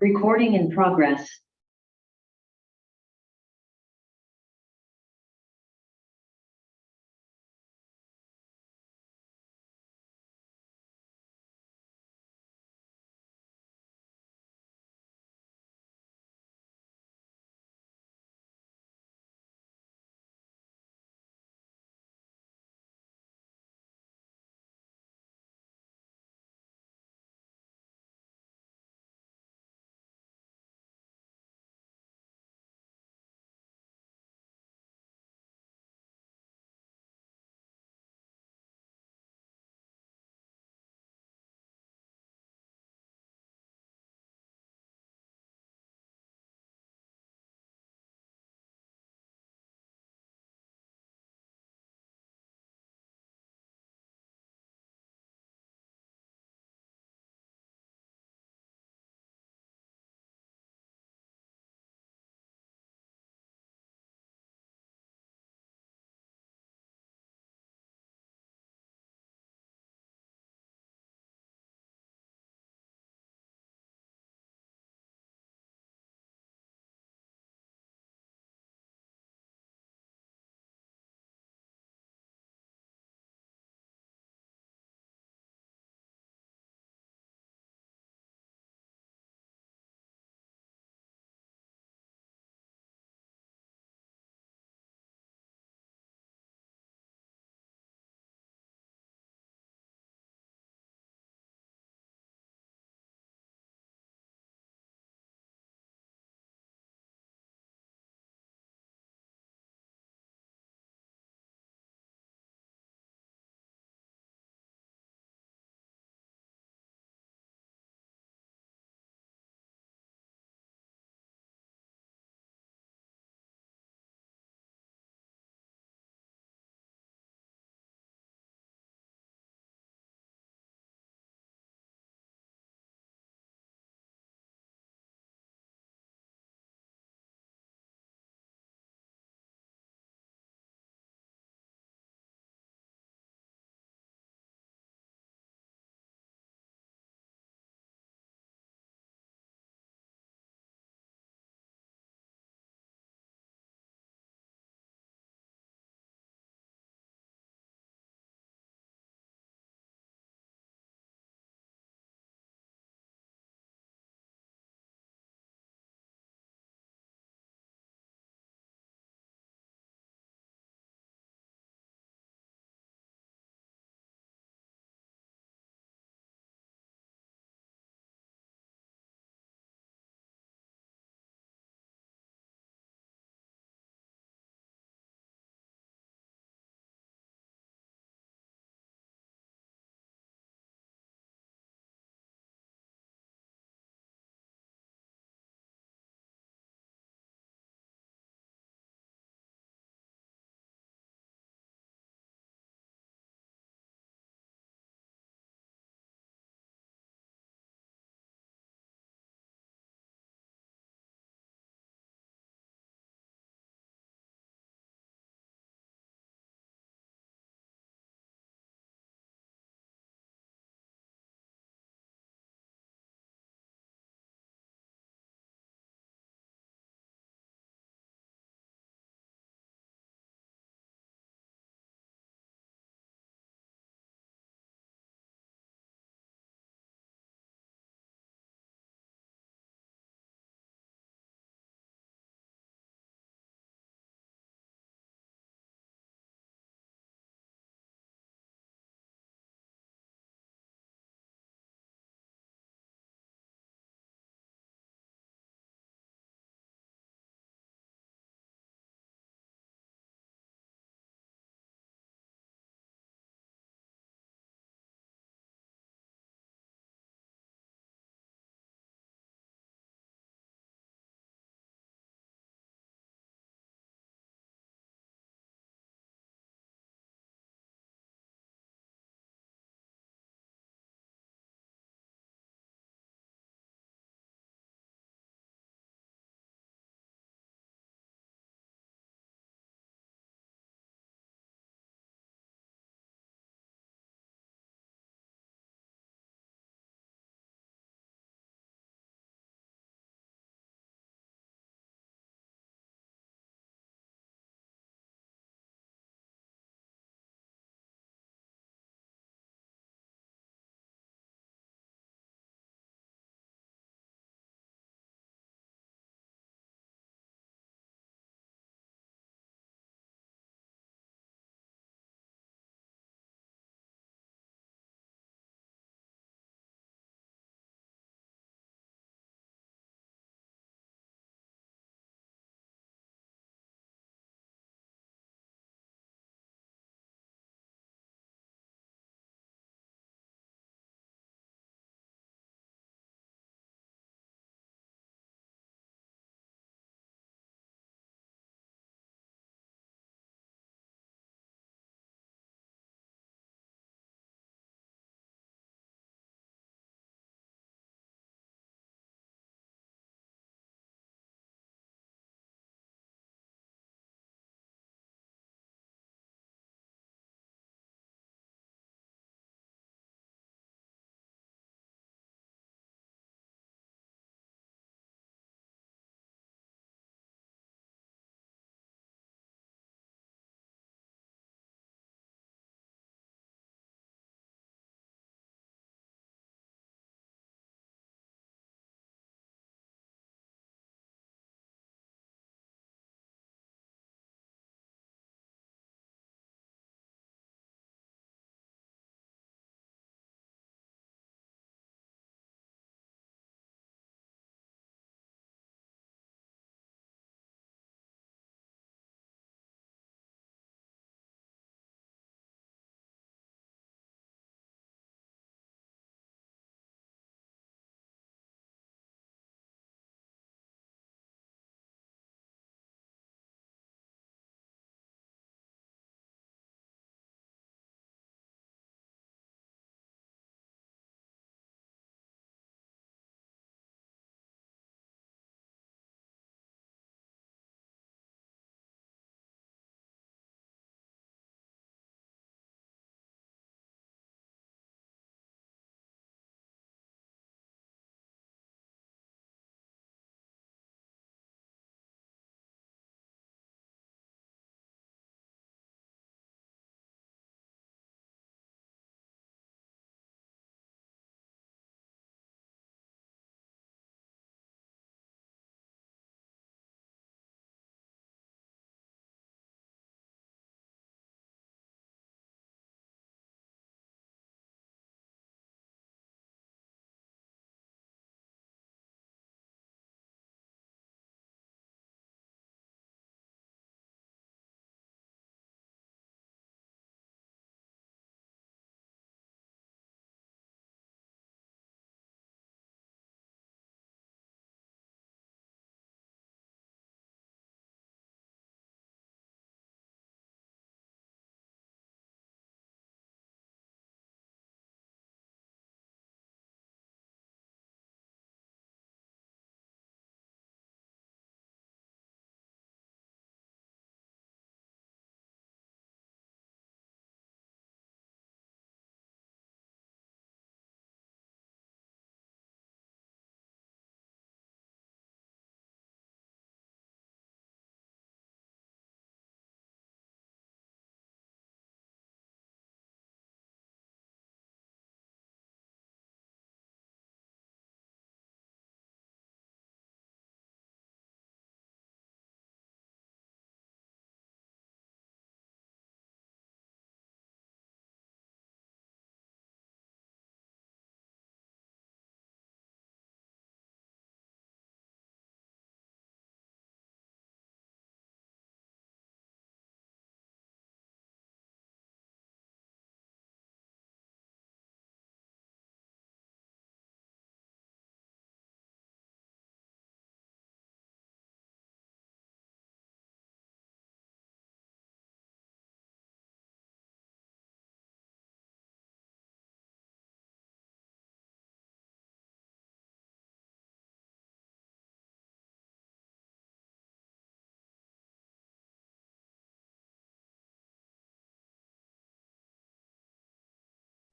Recording in progress.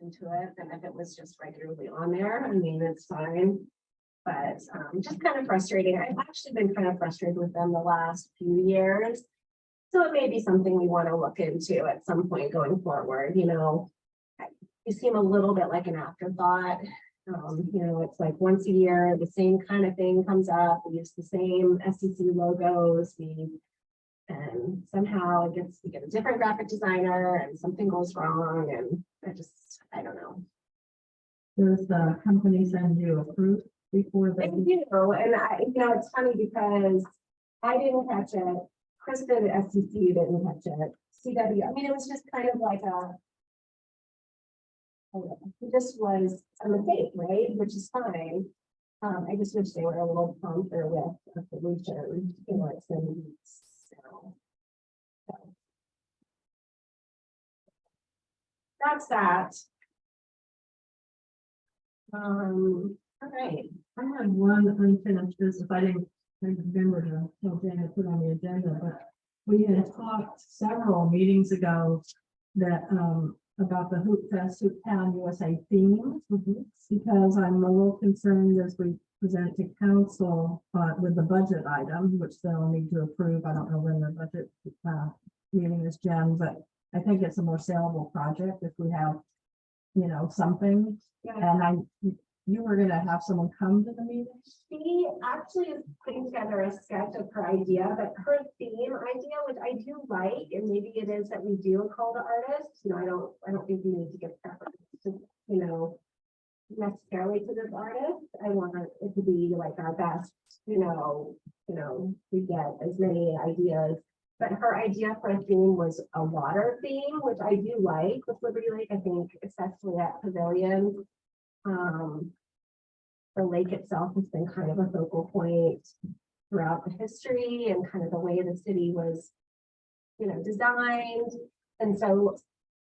into it than if it was just regularly on there. I mean, it's fine. But just kind of frustrating. I've actually been kind of frustrated with them the last few years. So it may be something we want to look into at some point going forward, you know. You seem a little bit like an afterthought. You know, it's like once a year, the same kind of thing comes up. We use the same SEC logos. And somehow we get a different graphic designer and something goes wrong. And I don't know. Does the company send you a proof before they? They do, and you know, it's funny because I didn't catch it. Chris did at SEC didn't catch it. CW, I mean, it was just kind of like it just was a mistake, right? Which is fine. I just wish they were a little prompter with a solution, you know, it's been weeks. So that's that. All right. I had one unfinished business. I didn't remember to tell Jan to put on the agenda, but we had talked several meetings ago that about the Hoop Fest, Hoop Town USA theme, because I'm a little concerned as we present to council with the budget item, which they'll need to approve. I don't know when the budget meeting is, Jen, but I think it's a more saleable project if we have, you know, something. Yeah. And you were gonna have someone come to the meeting? She actually is putting together a sketch of her idea, but her theme idea, which I do like, and maybe it is that we do a call to artists. You know, I don't think we need to give preference to, you know, necessarily to this artist. I want it to be like our best, you know, we get as many ideas. But her idea for a theme was a water theme, which I do like with Liberty Lake. I think especially at Pavilion. The lake itself has been kind of a focal point throughout the history and kind of the way the city was, you know, designed. And so,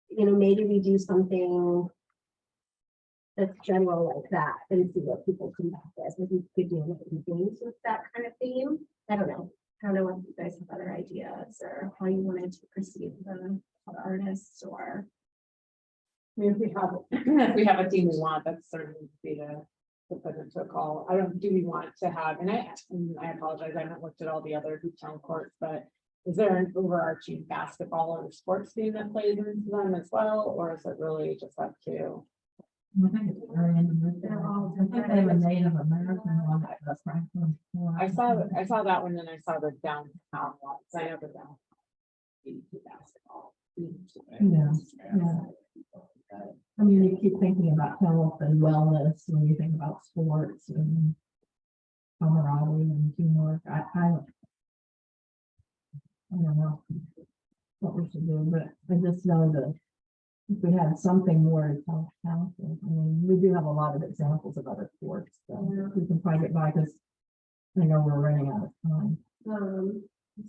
you know, maybe we do something that's general like that and see what people come back with. Maybe we could do things with that kind of theme. I don't know if you guys have other ideas or how you wanted to proceed the artists or. I mean, if we have a theme we want, that's certainly be to put into a call. Do we want to have, and I apologize, I haven't looked at all the other Hoop Town courts, but is there an overarching basketball or sports theme that plays into them as well, or is it really just up to? I think it's very individual. I think they have a Native American one. That's Franklin. I saw that one, and I saw the downtown ones. I know the downtown basketball. Yeah. I mean, you keep thinking about health and wellness when you think about sports and camaraderie and teamwork. I don't know what we should do, but I just know that if we had something more to tell council, I mean, we do have a lot of examples of other sports, so we can probably get by because I know we're running out of time. So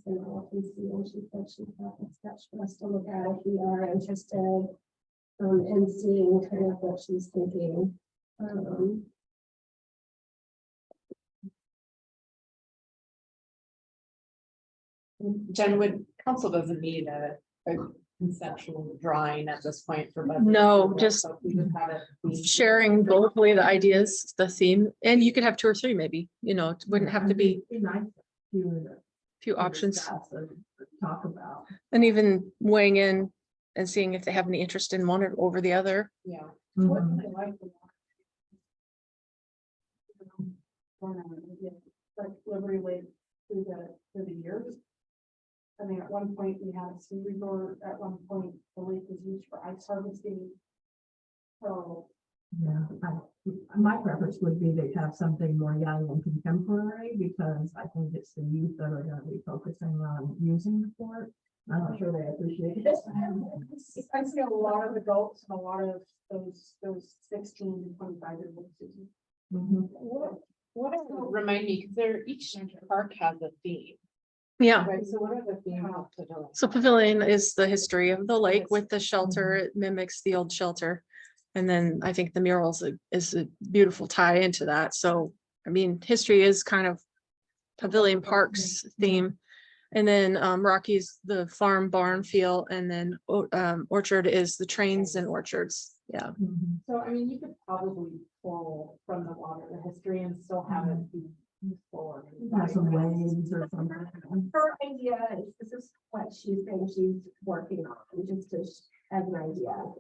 now I can see when she said she thought a sketch for us to look at if we are interested. And seeing kind of what she's thinking. Jen, would council doesn't need a conceptual drawing at this point for budget? No, just So we just have it. sharing boldly the ideas, the theme, and you could have 2 or 3 maybe, you know, it wouldn't have to be Nice. few options. Talk about. And even weighing in and seeing if they have any interest in one or over the other. Yeah. Like Liberty Lake through the years. I mean, at one point we had a ski resort, at one point the lake was used for ice harvesting. So. Yeah, my preference would be to have something more young and contemporary because I think it's the youth that are going to be focusing on using the fort. I'm not sure they appreciate it. I see a lot of adults and a lot of those 16 to 25 year olds. Remind me, because each park has a theme. Yeah, Right, so what are the themes? so pavilion is the history of the lake with the shelter. It mimics the old shelter. And then I think the murals is a beautiful tie into that. So, I mean, history is kind of Pavilion Park's theme. And then Rocky's the farm barn feel, and then Orchard is the trains and orchards. Yeah. Mhm. So, I mean, you could probably pull from the water, the history and still have it be useful. or Have some waves or something. Her idea is, this is what she's saying she's working on, just to, as an idea.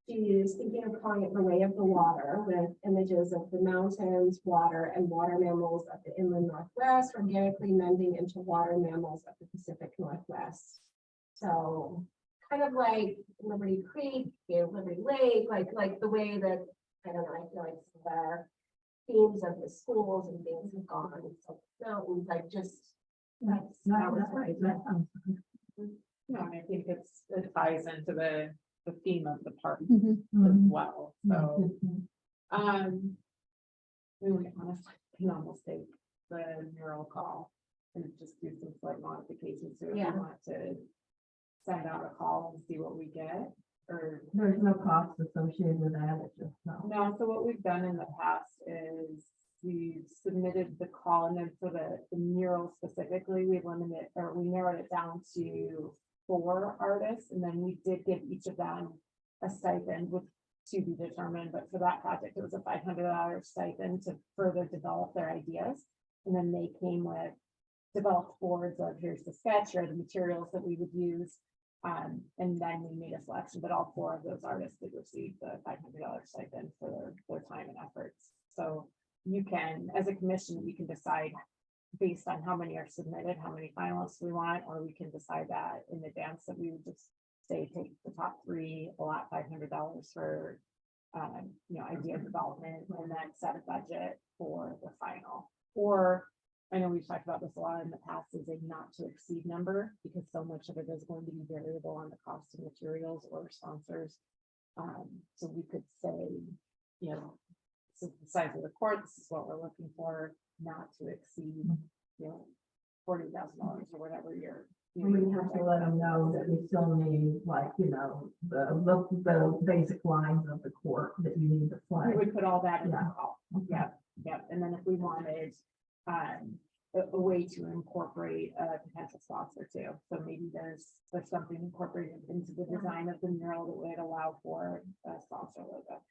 She's thinking of calling it the Way of the Water, with images of the mountains, water, and water mammals of the inland northwest, organically mending into water mammals of the Pacific Northwest. So kind of like Liberty Creek, Liberty Lake, like the way that, I don't know, I feel like the themes of the schools and things have gone. So mountains, like just, that's. That's right. That sounds good. No, and I think it ties into the theme of the park as Mhm. well, Yeah, so. good point. Really honestly, can almost take the mural call and just do some slight modifications to it. If Yeah. you want to send out a call and see what we get, or. There's no cost associated with that, it's just no. No, so what we've done in the past is we've submitted the call, and then for the mural specifically, we limited, or we narrowed it down to 4 artists, and then we did give each of them a stipend with to be determined, but for that project, it was a $500 stipend to further develop their ideas. And then they came with developed boards of here's the sketch or the materials that we would use. And then we made a selection, but all 4 of those artists did receive the $500 stipend for their time and efforts. So you can, as a commission, we can decide based on how many are submitted, how many finalists we want, or we can decide that in advance that we would just say, take the top 3, allot $500 for, idea development, and then set a budget for the final. Or, I know we've talked about this a lot in the past, is a not to exceed number, because so much of it is going to be variable on the cost of materials or sponsors. So we could say, this is the size of the court, this is what we're looking for, not to exceed, $40,000 or whatever you're. We have to let them know that we still need, like, the basic lines of the court that you need to We play. would put all that in the Yeah. call. Okay. Yep. And then if we wanted, a way to incorporate a potential sponsor too. So maybe there's something incorporated into the design of the mural that would allow for a sponsor logo.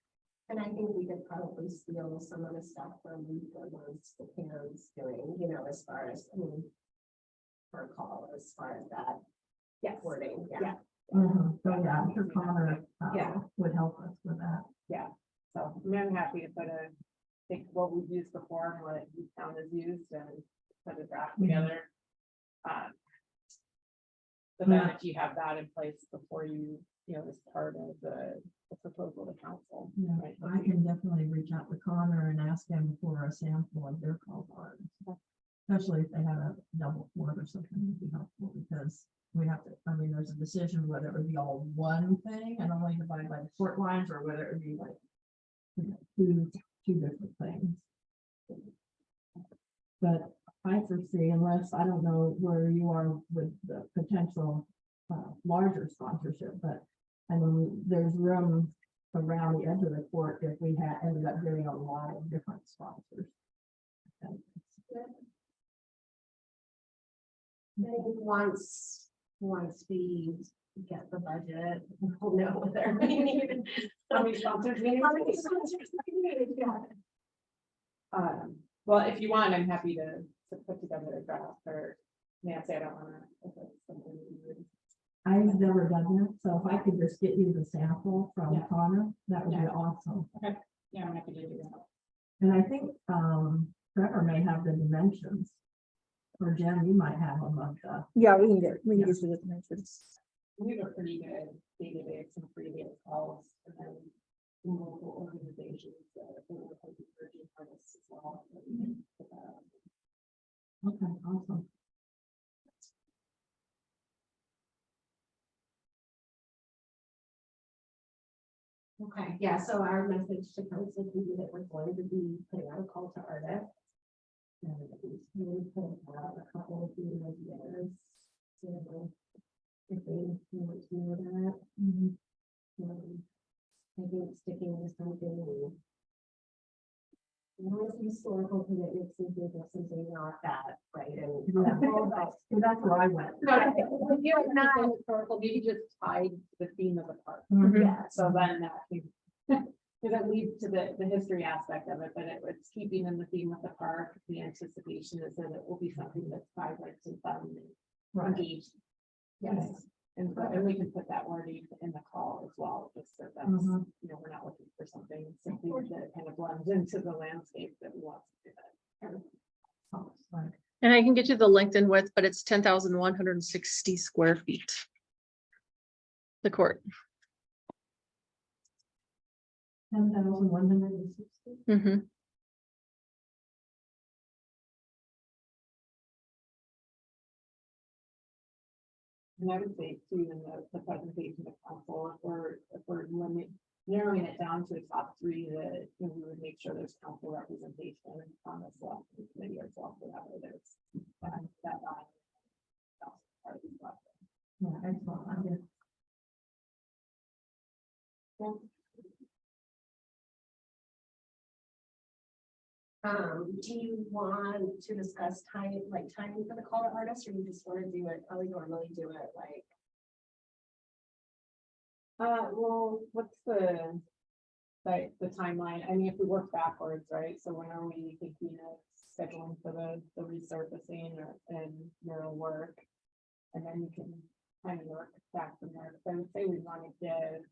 And I think we could probably steal some of the stuff from the ones the parents doing, as far as, for a call, as far as that Yes. wording, Yeah. Mhm. So, yeah, I'm sure Connor, Yeah. would help us with that. So I'm happy to take what we've used before and what each town has used and put a draft Mhm. together. But then if you have that in place before you, as part of the proposal to council. Yeah, right? I can definitely reach out to Connor and ask him for a sample of their call art. Especially if they have a double court or something, would be helpful, because we have to, there's a decision whether it would be all one thing and only divided by the court lines, or whether it would be like two different things. But I foresee, unless, I don't know where you are with the potential larger sponsorship, but there's room around the edge of the court if we had ended up getting a lot of different sponsors. I think once we get the budget, we'll know whether we need. How many sponsors we need? How many sponsors we need, yeah. Well, if you want, I'm happy to put together a draft, or Nancy, I don't wanna, if it's something that you would. I've never done that, so if I could just get you the sample from Yeah. Connor, that would be Yeah. awesome. Yeah, I'm happy to do that. And I think Trevor may have the dimensions. Or Jen, you might have them of the. Yeah, we can Yeah. use the dimensions. We have a pretty good database and previous calls, and then local organizations that are encouraging artists as well. that we can put that out. Okay, awesome. Okay, yeah, so our message to council can be that we're going to be putting out a call to artists. And we put out a couple of new ideas. If they want to know that, I think sticking with something. With historical commitments, and business is not that, right, and. That's where I went. No, if you're not historical, maybe just tied to the theme of the park. Mhm. Yeah, So then that can, because it leads to the history aspect of it, but it's keeping in the theme of the park. The anticipation is that it will be something that's vibrant and fun and Right. engaged. Yes, and we can put that wording in the call as well, just so that's, Mhm. you know, we're not looking for something simply that kind of blends into the landscape that we want to do that. Right. And I can get you the length and width, but it's 10,160 square feet. The court. 10,160. Mhm. And I would say too, in the presentation of council, if we're narrowing it down to the top three, that, you know, we would make sure there's council representation on this level, committee as well, for that, whether it's that. Part of the process. Yeah, excellent. I guess. Do you want to discuss time, like timing for the call to artists, or you just want to do it, how we normally do it, like? Well, what's the timeline? I mean, if we work backwards, right? So when are we thinking of scheduling for the resurfacing and mural work? And then you can kind of work back from there. So I would say we want to give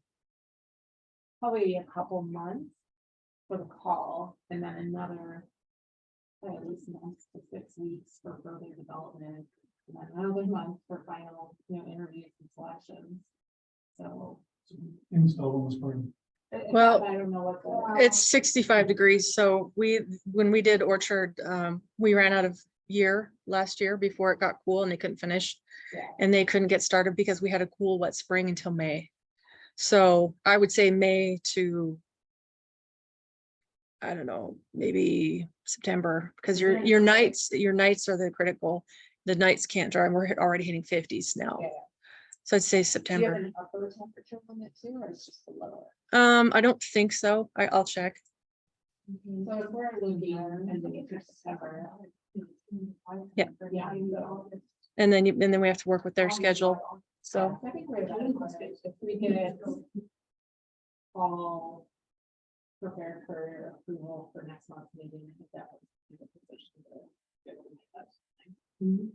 probably a couple months for the call, and then another at least months to 6 weeks for further development, and then another month for final, you know, interviews and selections. So Install in the spring. Well, I don't know what the. It's 65 degrees, so when we did Orchard, we ran out of year last year before it got cool and they couldn't finish. Yeah. And they couldn't get started because we had a cool, wet spring until May. So I would say May to, I don't know, maybe September, because your nights are the critical. The nights can't dry, and we're already hitting 50s now. Yeah. So I'd say Do you have September. an upper temperature limit too, or it's just a lower? I don't think so. I'll check. So if we're looking and then it's September. Yeah. Yeah. So And then we have to work with their schedule. So I think we're if we get all prepared for approval for next month's meeting, I think that would be the position to get rid of that. Mhm.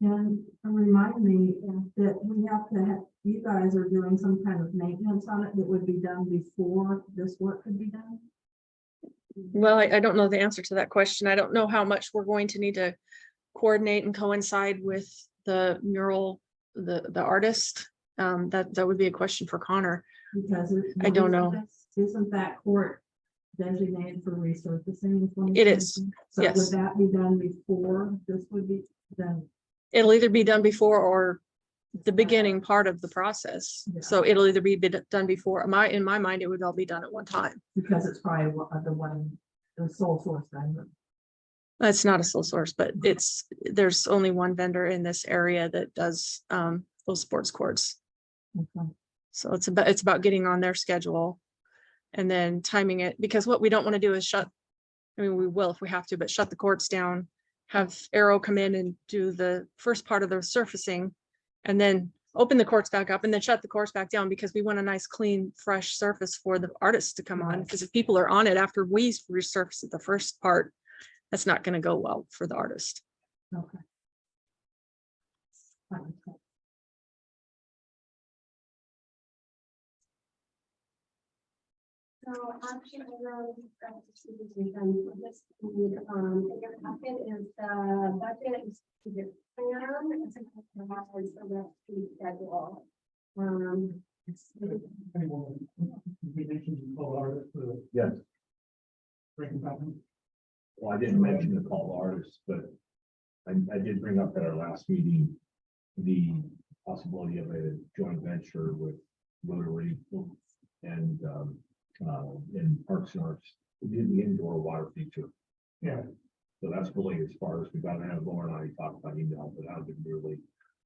And remind me that we have to have, you guys are doing some kind of maintenance on it that would be done before this work could be done? well, I don't know the answer to that question. I don't know how much we're going to need to coordinate and coincide with the mural, the artist. That would be a question for Connor. Because I don't know. Isn't that court designated for resurfacing? It is, So yes. would that be done before this would be done? It'll either be done before or the beginning part of the process. Yeah. So it'll either be done before, in my mind, it would all be done at one time. Because it's probably the sole source vendor. That's not a sole source, but there's only one vendor in this area that does those sports courts. Okay. So it's about getting on their schedule and then timing it, because what we don't want to do is I mean, we will if we have to, but shut the courts down, have Arrow come in and do the first part of the surfacing, and then open the courts back up and then shut the courts back down, because we want a nice, clean, fresh surface for the artists to come on. Right. Because if people are on it after we resurface the first part, that's not going to go well for the artist. Okay. So actually, I wrote, in your packet is the budget is the plan, it's a rough schedule. We mentioned the call artist for the Yes, breaking down. well, I didn't mention the call artists, but I did bring up at our last meeting the possibility of a joint venture with Rotary and in Parks and Arts. We did the indoor water feature. Yeah. So that's really as far as we got to have. Laura and I talked about email, but I didn't really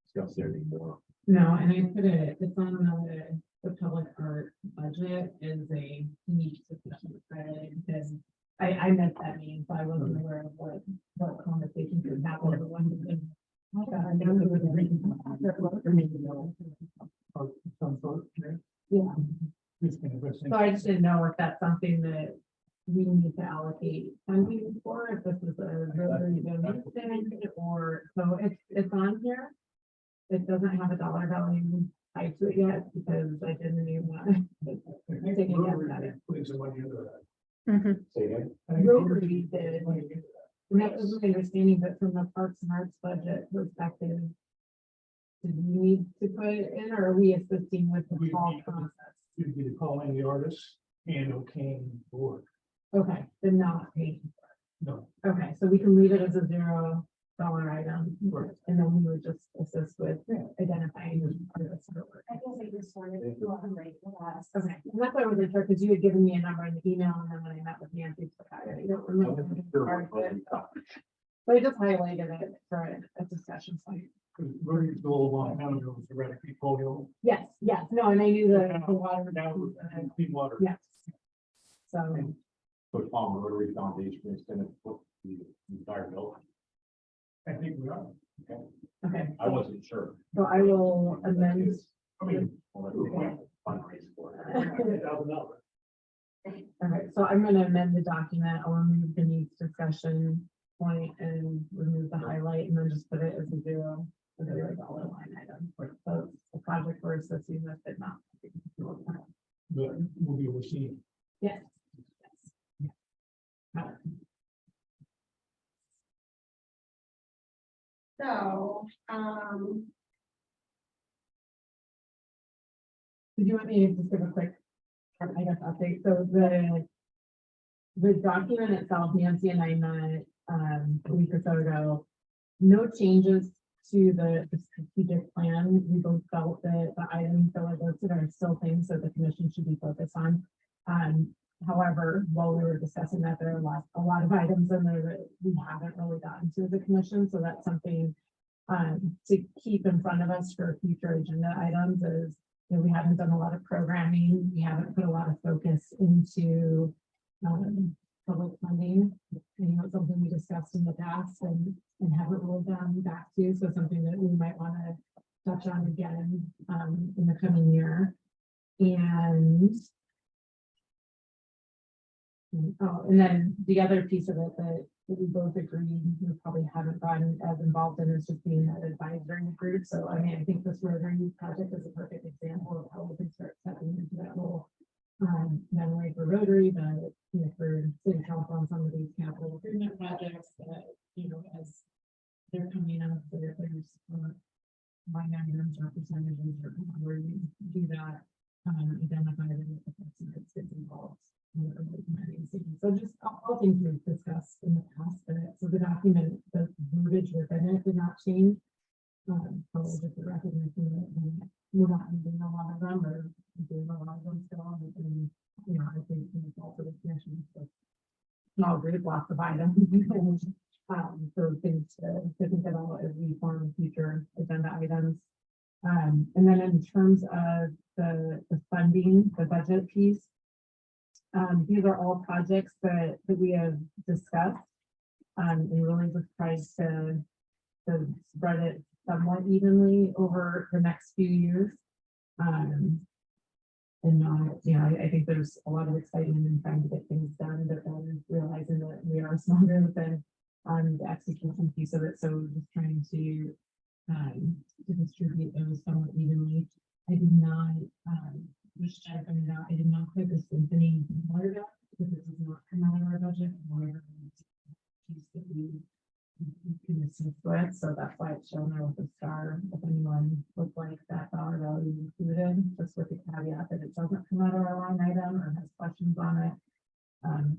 discuss that anymore. No, and I put it's on the public art budget is a unique situation, right? Because I missed that meeting, so I wasn't aware of what conversations would happen. But when the- Some sort, Yeah, just kind of a thing. so I just didn't know if that's something that we need to allocate funding for, if this is a really good thing, or, so it's on here. It doesn't have a dollar value tied to it yet, because I didn't even want to. Take a guess at it. Putting some money into that. Mhm. Say again? Rotary did, and that was my understanding, but from the Parks and Arts budget perspective, do we need to put it in, or are we assisting with the We call need- process? You'd be calling the artist and okaying the work. Okay, then not paying. No, Okay, so we can leave it as a $0 item, Right. and then we would just assist with identifying artists or work. I think they just wanted to go on rate the last. Okay, and that's why I wasn't sure, because you had given me a number in the email, and then when I met with Nancy, it's like, I don't remember. So I just highlighted it for a discussion point. because Rotary's goal a long time ago was to eradicate polio. Yes, yes, no, and I knew the water. Now, and clean water. Yes. So, Put Palm Rotary Foundation instead of put the entire building. I think we are. okay, I wasn't sure. so I will amend. I mean, Well, that's what we fundraise for. $100,000. Okay, so I'm gonna amend the document, I'll remove the needs discussion point and remove the highlight, and then just put it as a $0 line item. So it's a project we're associating with, but not. But we'll be able to see. Yes. Yes. Got it. So, Did you want me to just give a quick, I guess, update? So the document itself, Nancy and I met, a week or so ago. No changes to the strategic plan. We both felt that the items that were listed are still things that the commission should be focused on. However, while we were discussing that, there are a lot of items in there that we haven't really gotten to the commission, so that's something to keep in front of us for future agenda items is, you know, we haven't done a lot of programming, we haven't put a lot of focus into public funding. You know, it's something we discussed in the past and haven't really gone back to, so something that we might want to touch on again in the coming year. And oh, and then the other piece of it that we both agreed we probably haven't gotten as involved in is just being that advisory group. So I mean, I think this Rotary project is a perfect example of how we can start stepping into that role. Not only for Rotary, but you know, for city council on some of these capital improvement projects that, you know, as they're coming up, there's line items or percentages or where you do that, identify them with the person that gets involved. So just all things we've discussed in the past, but so the document, the verbiage within it did not change. Probably just a recognition that we're not doing a lot of them or doing a lot of them still. And, you know, I think it's also the commission. Small group, lots of items. So things to think about as we form future agenda items. And then in terms of the funding, the budget piece, these are all projects that we have discussed. And really just tried to spread it somewhat evenly over the next few years. And not, you know, I think there's a lot of excitement in trying to get things done, but then realizing that we are a small group and the execution piece of it. So just trying to distribute those somewhat evenly. I did not, which I pointed out, I did not put the symphony water down because this is not come out of our budget. However, piece that we can assist with, so that's why it's shown there with a star. If anyone would like that dollar value included, just with the caveat that it doesn't come out of our line item or has questions on it.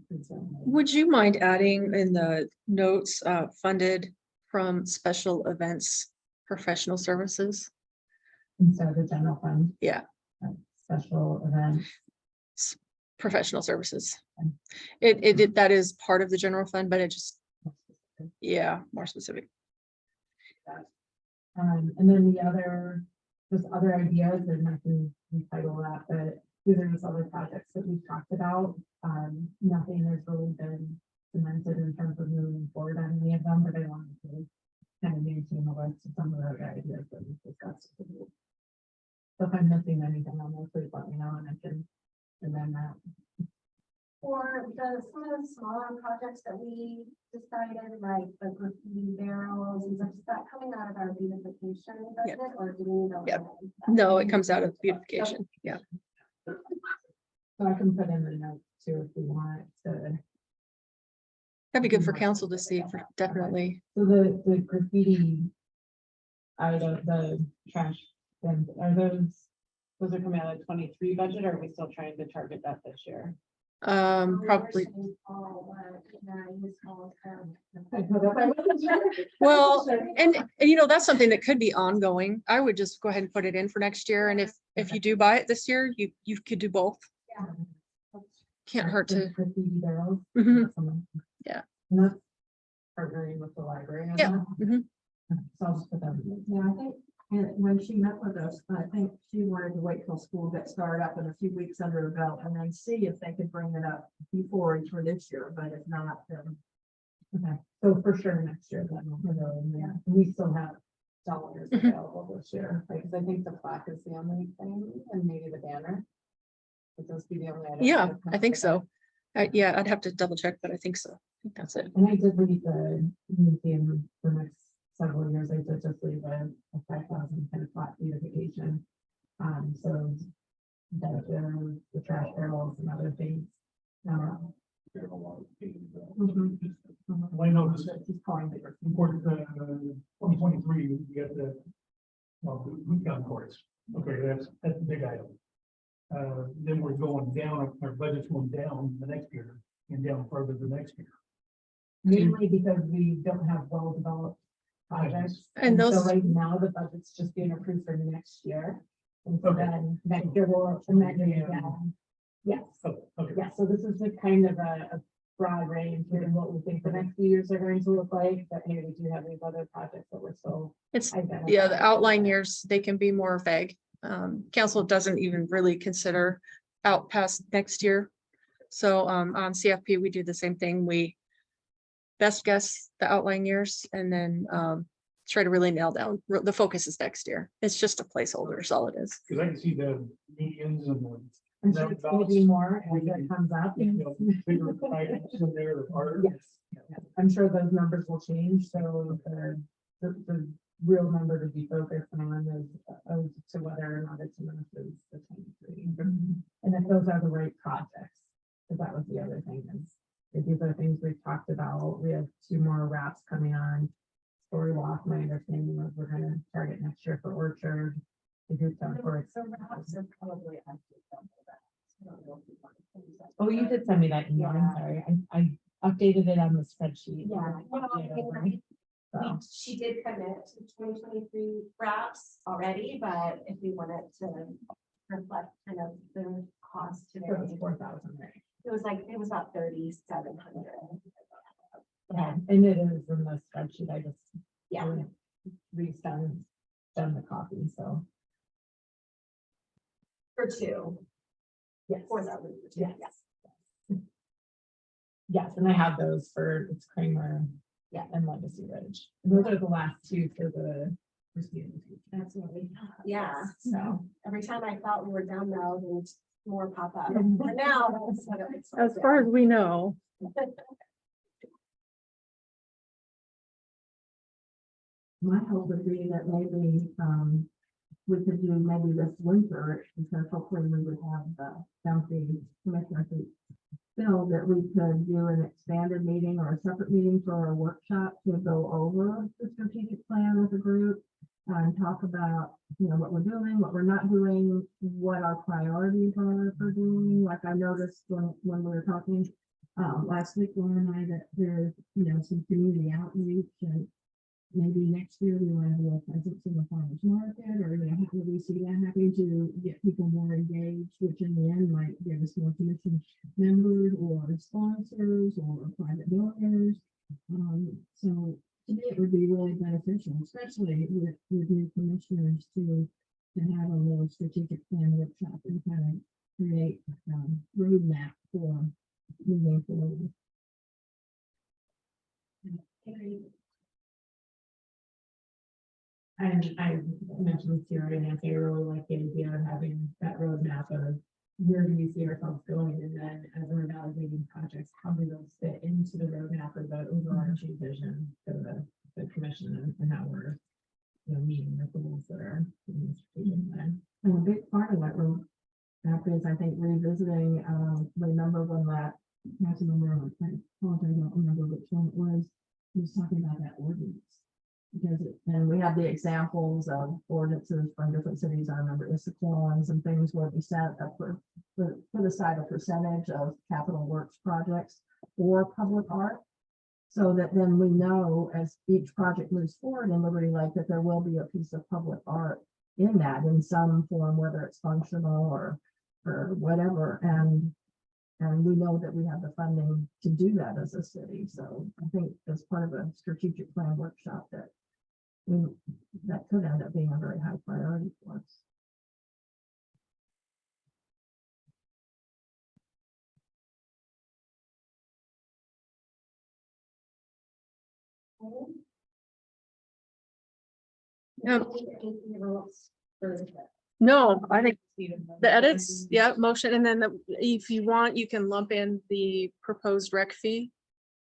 Please don't. Would you mind adding in the notes, funded from special events, professional services? Instead of the general fund. Yeah. Special event. Professional services. It that is part of the general fund, but it just, yeah, more specific. And then the other just other ideas and I can retitle that, but these are just other projects that we've talked about. Nothing has really been cemented in terms of moving forward on any of them, but I wanted to kind of maintain the list of some of the other ideas that we've discussed. So if I'm missing anything on there, please let me know and I can amend that. For some of the smaller projects that we decided, like the graffiti barrels and such, is that coming out of our beautification Yeah. budget or do we know? Yep. No, it comes out of beautification. Yeah. So I can put in the notes too if you want to. That'd be good for council to see for definitely. So the graffiti item, the trash bins, are Those are coming out of the 23 budget, or are we still trying to target that this year? Probably. Well, Well, and you know, that's something that could be ongoing. I would just go ahead and put it in for next year. And if you do buy it this year, you could do both. Can't hurt to. Graffiti barrels. Mhm. Yeah. And that's partnering with the library. on Yeah. that. Mhm. So I'll just put that in. Yeah, I think, and when she met with us, I think she wanted to wait till school gets started up in a few weeks under her belt and then see if they could bring it up before for this year, but if not, then. Okay, so for sure next year, then we'll put it in there. We still have dollars Mhm. available this year. Because I think the plaque is the only thing, and maybe the banner. Would those be the only items? Yeah, that come I think to so. Yeah, I'd have to double check, but I think so. I think that's it. And I did leave the museum for the next several years. I did just leave a 5,000 kind of flat beautification. So that the trash barrels and other things. There's a lot of pain, Well, I know this is He's calling it. important, 2023, we get the, well, we've got courts. Okay, that's a big item. Then we're going down, our budget's going down the next year and down further the next year. Mainly because we don't have well-developed projects. And So those- right now, the budget's just being approved for next year. And so Okay. then next year we'll amend it again. Yes, Oh, okay. yeah, so this is a kind of a broad range given what we think the next few years are going to look like, but hey, we do have these other projects that we're still. It's, identifying. yeah, the outline years, they can be more vague. Council doesn't even really consider out past next year. So on CFP, we do the same thing. We best guess the outline years and then try to really nail down. The focus is next year. It's just a placeholder, is all it is. Because I can see the medians and the. I'm sure it's gonna be more as it comes up. You know, bigger items in there, the harder. Yes, I'm sure those numbers will change, so the real number to be focused on is as to whether or not it's enough is the 23. And if those are the right projects, because that was the other thing is, if these are things we've talked about, we have 2 more wraps coming on. Story Walk, my understanding was we're gonna target next year for Orchard. The group down for it. So perhaps they're probably actually done for that. I don't know if you want to use that. Oh, you did send me that email, I'm Yeah. sorry, I updated it on the spreadsheet. Yeah, well, I think Okay. So. she did commit to 2023 wraps already, but if we wanted to reflect kind of the cost today, It was 4,000, right? it was about 3,700. Yeah, and it is in the spreadsheet, I just. Yeah. Done the copy, so. For 2. Yes. 4,000 for 2, Yes. yes. Yes, and I have those for, it's Kramer. Yeah. And Legacy Ridge. And those are the last 2 for the. proceedings. That's what we, yeah, So. every time I thought we were done now, there's more pop up. But now. that's what it looks like, As far as we know. My hope would be that maybe, we could do maybe this winter, because hopefully we would have the county commissioner to feel that we could do an expanded meeting or a separate meeting for a workshop to go over the strategic plan as a group and talk about, what we're doing, what we're not doing, what our priorities are for doing. Like I noticed when we were talking, last week, Lauren and I, that there's, some community outreach and maybe next year we want to do a presence in the farmer's market, or, how do we see that happening to get people more engaged, which in the end might give us more commission members or sponsors or private donors. So to me, it would be really beneficial, especially with new commissioners to to have a little strategic plan workshop and kind of create roadmap for moving forward. And I mentioned to Terry and Nancy, I really like the idea of having that roadmap of where do we see ourselves going, and then as we're evaluating projects, how do those fit into the roadmap or the overarching vision for the commission and how we're, you know, meeting the goals that are in the strategic plan. And a big part of that roadmap is, I think, revisiting, remember when that, I have to remember, I apologize, I don't remember which one it was, he was talking about that ordinance. Because, and we have the examples of ordinances from different cities. I remember Issaquah's and things where we set up put aside a percentage of capital works projects or public art. So that then we know as each project moves forward in Liberty Lake that there will be a piece of public art in that in some form, whether it's functional or whatever. And we know that we have the funding to do that as a city. So I think as part of a strategic plan workshop that could end up being a very high priority for us. Yeah. No, I think the edits, yeah, motion, and then if you want, you can lump in the proposed rec fee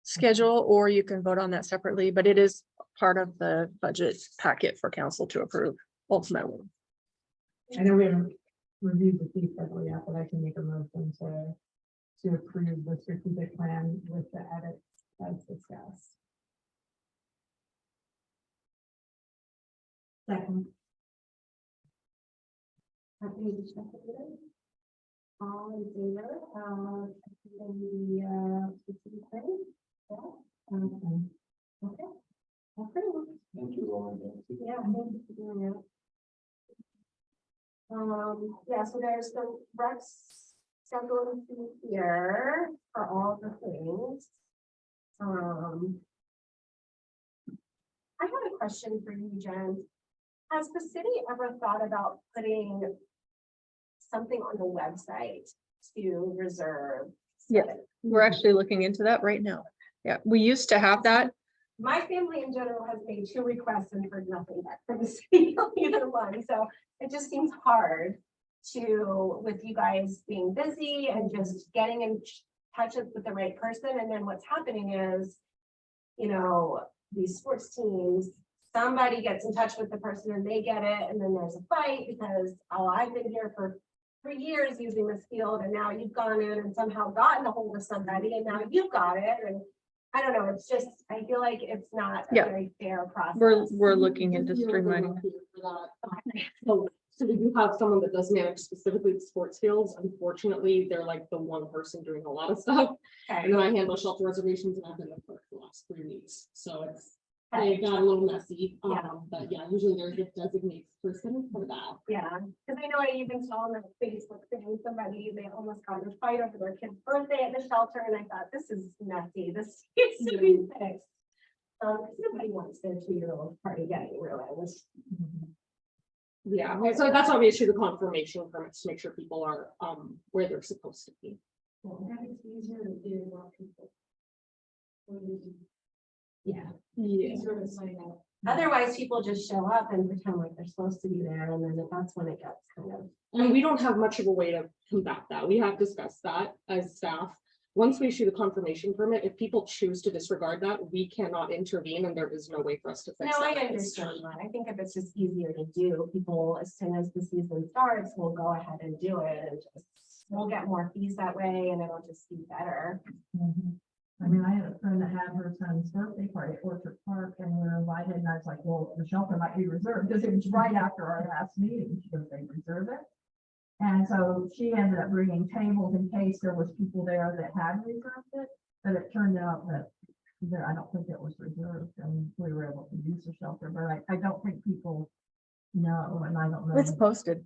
schedule, or you can vote on that separately, but it is part of the budget packet for council to approve ultimately. I know we haven't reviewed the fee schedule yet, but I can make a motion to approve the strategic plan with the edits as discussed. Second. All in favor of the specific thing? Yeah. Okay. Approved. Thank you, Lauren. Yeah, thank you for doing it. Yeah, so there's the Rex schedule here for all the things. I have a question for you, Jen. Has the city ever thought about putting something on the website to reserve? Yeah. We're actually looking into that right now. Yeah, we used to have that. My family in general has made 2 requests and heard nothing back from the city on either one, so it just seems hard with you guys being busy and just getting in touch with the right person. And then what's happening is, you know, these sports teams, somebody gets in touch with the person and they get it, and then there's a fight because, oh, I've been here for 3 years using this field, and now you've gone in and somehow gotten a hold of somebody, and now you've got it, and I don't know, it's just, I feel like it's not a Yeah. very fair process. We're looking into streamlining. So we do have someone that does manage specifically the sports fields. Unfortunately, they're like the one person doing a lot of stuff. And Okay. then I handle shelter reservations, and I've been there for the last 3 weeks. So it Okay. got a little messy. Yeah. But yeah, usually there's a designated person for that. Yeah, because I know I even saw on the Facebook thing, somebody, they almost got in a fight over their kid's birthday at the shelter, and I thought, this is messy, this needs to be fixed. Nobody wants their 2-year-old party getting ruined. Yeah, so that's why we issue the confirmation permits to make sure people are where they're supposed to be. It's easier to do more people. Yeah. Easier to sign up. Otherwise, people just show up and pretend like they're supposed to be there, and then that's when it gets kind of. And we don't have much of a way to combat that. We have discussed that as staff. Once we issue the confirmation permit, if people choose to disregard that, we cannot intervene, and there is no way for us to fix No, that. I understand that. I think if it's just easier to do, people, as soon as the season starts, will go ahead and do it, and just, we'll get more fees that way, and it'll just be better. I mean, I had a friend that had her son's birthday party at Orchard Park, and we were invited, and I was like, well, the shelter might be reserved, because it was right after our last meeting. She goes, they reserve it. And so she ended up bringing tables in case there was people there that had reserved it, but it turned out that I don't think it was reserved, and we were able to use the shelter, but I don't think people know, and I don't know. It's posted.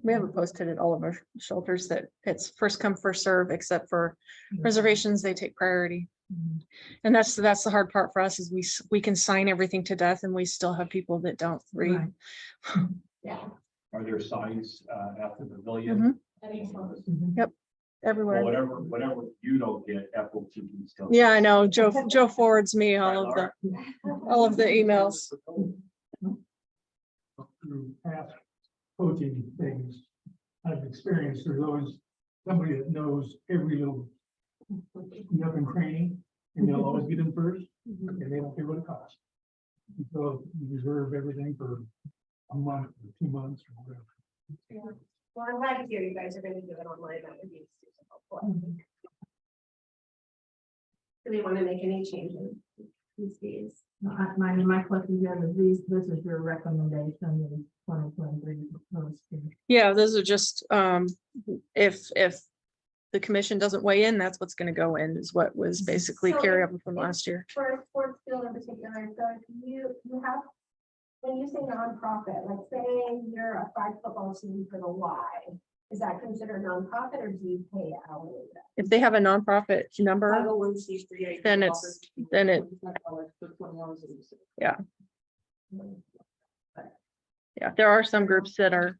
We have it posted at all of our shelters that it's first come, first serve, except for reservations, they take priority. Mhm. And that's the hard part for us is we can sign everything to death and we still have people that don't read. Right. Yeah. Are there signs at the pavilion? Mhm. Everywhere. Well, whatever you don't get, FOT can still. Yeah, I know. Joe forwards me all of the emails. Through past coaching things, I've experienced, there's always somebody that knows every little nook and cranny, and they'll always get in first, and they don't care what it costs. So you reserve everything for a month or 2 months or whatever. Well, I'm glad to hear you guys are gonna do it online. That would be super helpful. Do we want to make any changes? These days? My question here is this is your recommendation in 2023 proposed to. Yeah, those are just, if the commission doesn't weigh in, that's what's gonna go in, is what was basically So carryover from last year. For a sports field in particular, so if you have, when you say nonprofit, like say you're a flag football team for the Y, is that considered nonprofit or do you pay hourly? If they have a nonprofit number, 501c3. then it's, then it, yeah, there are some groups that are,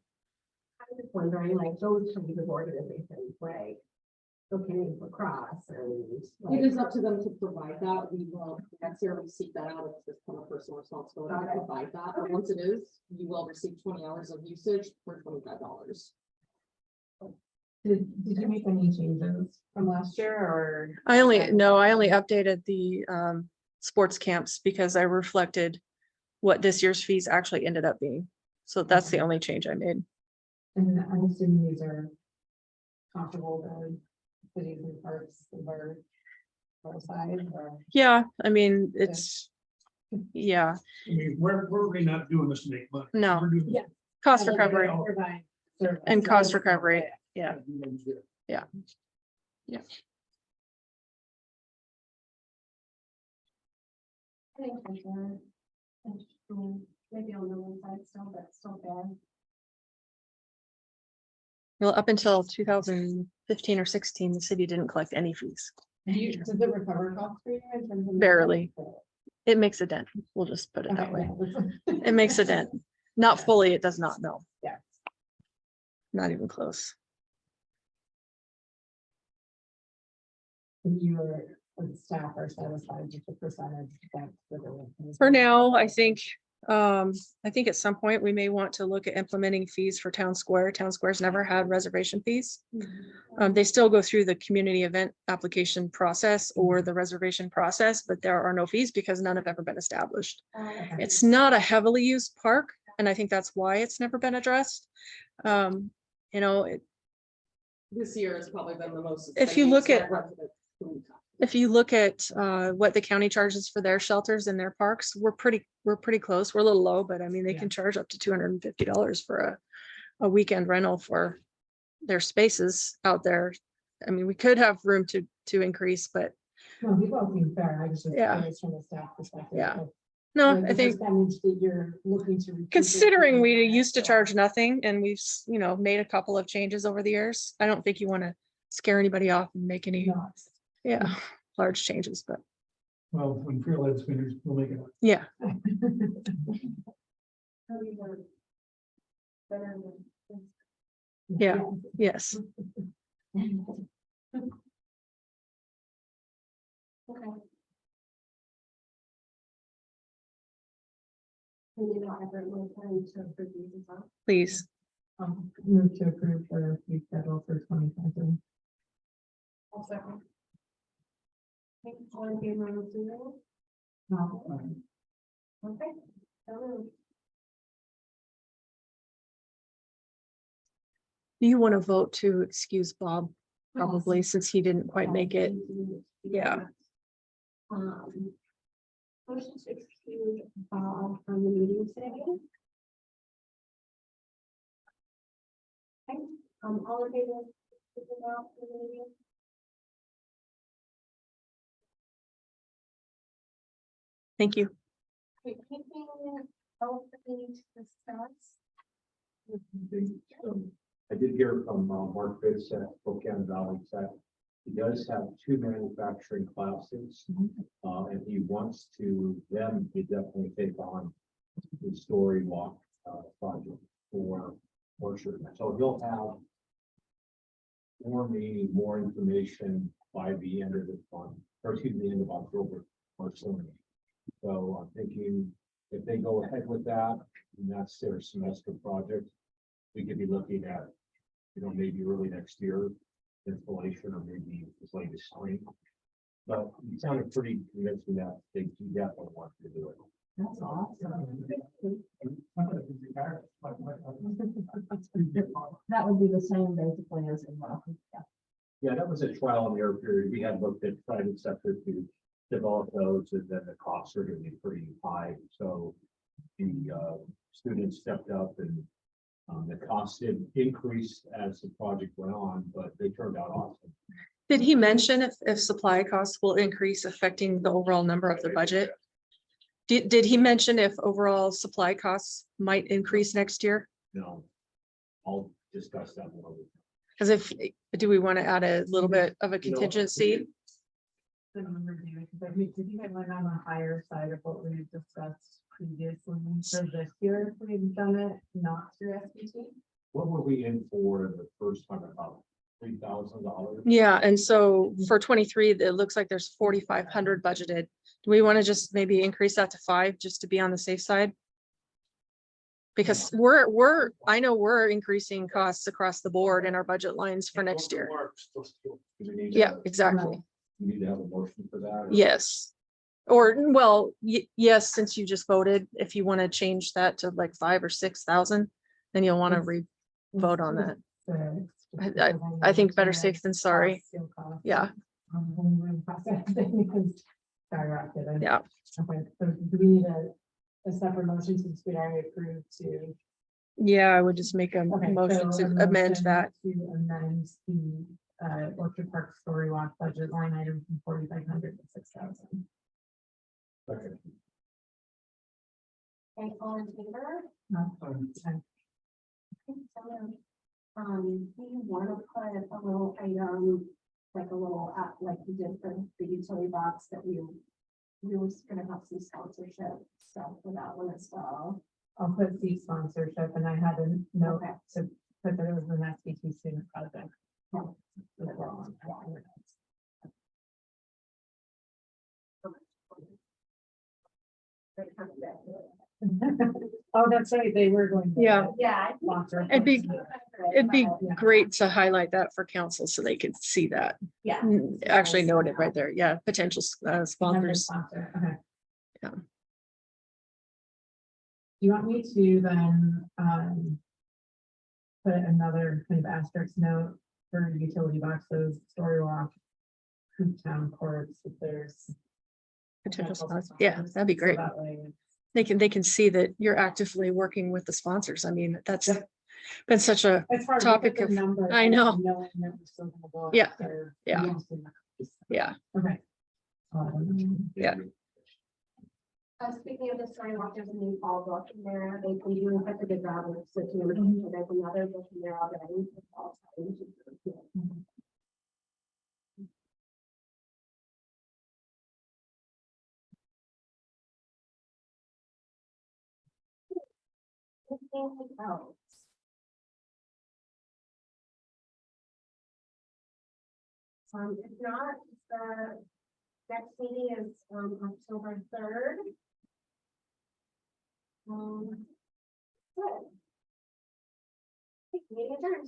I'm just wondering, like those kinds of organizations, like Oakland Lacrosse and. It is up to them to provide that. We will necessarily seek that out. It's just kind of personal responsibility to Okay. provide that. But once it is, you will receive 20 hours of usage for $25. Did you make any changes from last year or? I only updated the sports camps because I reflected what this year's fees actually ended up being. So that's the only change I made. And I'm assuming these are comparable to cities and parks of our side or? Yeah, I mean, it's, yeah, I mean, we're really not doing this to make money. No. We're doing this- Yeah. cost recovery Provide service. and cost recovery. Yeah, I think for sure. Maybe on the one side still, but still fair. well, up until 2015 or 16, the city didn't collect any fees. Does it recover costs for you in terms of? Barely. It makes a dent. We'll just put it that way. It makes a dent. Not fully, it does not, no. Yeah. Not even close. You are, the staff are satisfied with the percentage. For now, I think at some point we may want to look at implementing fees for Town Square. Town Square's never had reservation fees. They still go through the community event application process or the reservation process, but there are no fees because none have ever been established. It's not a heavily used park, and I think that's why it's never been addressed. You know, This year has probably been the most. If you look at- exciting. if you look at what the county charges for their shelters and their parks, we're pretty close. We're a little low, but I mean, they can charge up to $250 for a weekend rental for their spaces out there. I mean, we could have room to increase, but No, we both seem fair. I was just Yeah. curious from a staff perspective. Yeah. of, no, like, I the think percentage that you're looking to. recoup considering it. we used to charge nothing and we've, made a couple of changes over the years, I don't think you want to scare anybody off and make any, No. large changes, but Well, when Trailhead's finished, we'll make it. yeah. Yeah. Yes. Okay. And you know, everyone planning to approve these as well. Please. Move to approve the fee schedule for 2020. Also. Thank you for being on the Zoom. Okay. Do you want to vote to excuse Bob? Probably since he didn't quite make it. Yeah. Motion to exclude Bob from the meeting today. Okay, all in favor? of taking Bob from the meeting? Thank you. Okay, anything else that we need to discuss? I did hear from Mark Fitz at Spokane Valley Tech. He does have 2 manufacturing classes. And he wants to then he definitely take on the story walk project for For sure. So he'll have more meeting, more information by the end of this month, or excuse me, the end of October or so. So I'm thinking if they go ahead with that, and that's their semester project, we could be looking at, maybe early next year, installation, or maybe as late as spring. But you sounded pretty convincing that they definitely want to do it. That's awesome. That would be the same basically as in Rockland. Yeah. Yeah, that was a trial and error period. We had looked at private sector to develop those, and then the costs are gonna be pretty high, so the students stepped up, and the cost did increase as the project went on, but they turned out awesome. Did he mention if supply costs will increase affecting the overall number of the budget? Did he mention if overall supply costs might increase next year? No, I'll discuss that more. Because do we want to add a little bit of a contingency? Did you guys went on the higher side of what we discussed previously? So this year, we've done it not through SBT? What were we in for the first time, about $3,000? Yeah, and so for 23, it looks like there's 4,500 budgeted. Do we want to just maybe increase that to 5 just to be on the safe side? Because I know we're increasing costs across the board in our budget lines for next year. Yeah, exactly. You need to have a motion for that? or- Yes. Or, well, yes, since you just voted, if you want to change that to like 5 or 6,000, then you'll want to vote on that. I think better safe than sorry. Yeah. Skyrocketed. Yeah. Okay, so do we need a separate motion since we already approved to? Yeah, I would just make a Okay, motion so to a amend motion that. To amend the Orchard Park Story Walk budget line item from 4,500 to 6,000. Okay. Okay, all in favor? Do you want to put a little item, like a little, like you did for the utility box that we were gonna have some sponsorship stuff for that one as well. I'll put seat sponsorship and I had a note Okay. to put that it was an SBT student project. Yeah. As well. Oh, that's right, they were going. to Yeah. Yeah. Sponsor. It'd be Yeah. great to highlight that for council so they could see that. Yeah. Actually note it right there. Yeah, potential sponsors. Sponsor, okay. Yeah. Do you want me to then, put another kind of asterisk note for utility boxes, story walk, Hoop Town courts, if there's. Potential sponsors. Yeah, that'd be So great. that way, They can see that you're actively working with the sponsors. I mean, that's been such a, It's hard to Topic put the of- number. I know. Knowing that we're still gonna go Yeah, after yeah. meetings and that. yeah, Okay. Yeah. Speaking of the story walk, there's a new fall book in there. They've been doing such a good job with switching them. So there's another book in there already. for fall time, which is really cool. Anything else? If not, the next meeting is October 3rd. Good. Meeting adjourned.